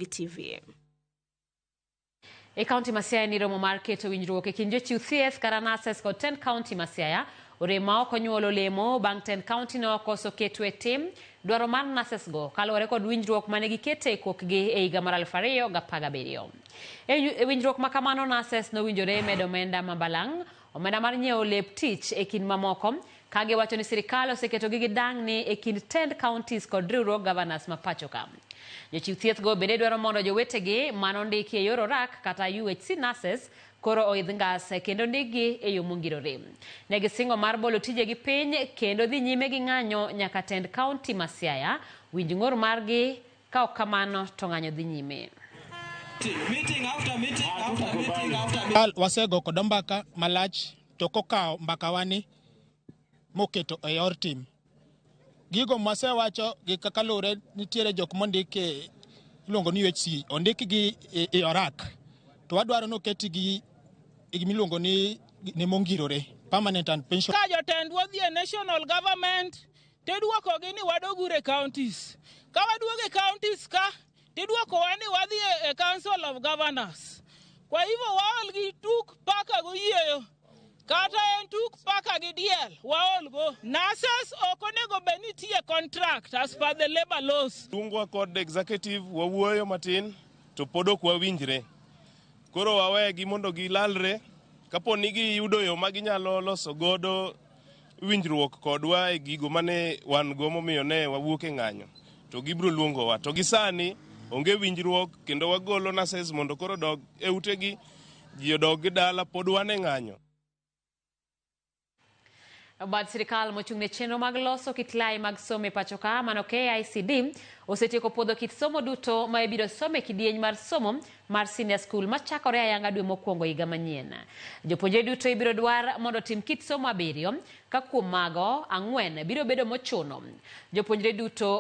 TV. E kaunti ma Siaya ni romo mar keto winjruok e kind jochiw thieth kara Nases kod 10 kaunti ma Siaya. Orem ma ok onyuolo olemo bang' 10 kaunti no okoso keto e tim dwaro mar Nases go kaluwore kod winjruok mane gikete e kokgi e higa mar 2017. E winjruok ma kamano Nases nowinjore medo omenda mabalang' omenda mar nyiewo lep tich e kind mamoko ka giwacho ni sirikal oseketo gi gidang' ni e kind 10 counties kod riwruok governors ma pacho ka. Jochiw thieth go bende dwaro mondo jowetegi manondiki e yor orak kata UHC Nases koro oidh ngas kendo ndigi e yo mongirore. Ne gisingo mar bolo tijegi piny kendo dhi nyime gi ng'anyo nyaka 10 kaunti ma Siaya winj ng'ur margi ka ok kamano to ng'anyo dhi nyime. Wasego kod mbaka malach to kokawo mbaka wani moketo e yor tim. Gigo masewacho gi kaka lure nitiere jok mondike iluongo ni UHC ondik gi e orak to wadwaro no ketigi miluongo ni mongirore permanent and pension. Ka jotendwa dhi e national government tidwoko gi ni wadogure counties. Ka waduoge counties ka tidwoko wani wadhi e council of governors. Kwa hivyo waol gi tuk paka go yieyo kata en tuk paka gi diel waol go. Nases okonego benitie contract as per the labor laws. Tungwa kod executive wawuoyo matin to podok wawinjre. Koro wawegi mondo gilalre kapo ni giyudo yo ma ginyalo loso godo winjruok kodwa e gigo mane wan go momiyo ne wawuok e ng'anyo to gibro luongowa to gisani onge winjruok kendo wagolo Nases mondo koro dog e utegi ji odog gi dala pod wan e ng'anyo. Bad sirikal mochung'ne chenro mag loso kit lai mag somo e pacho ka mano KICD osetieko puodho kit somo duto ma ibiro some kidieny mar somo mar senior school machakore ayanga dwe mokwongo higa manyien. Jopuonjre duto ibiro dwar mondo tim kit somo 7 ka kuom mago 4 biro bedo mochuno. Jopuonjre duto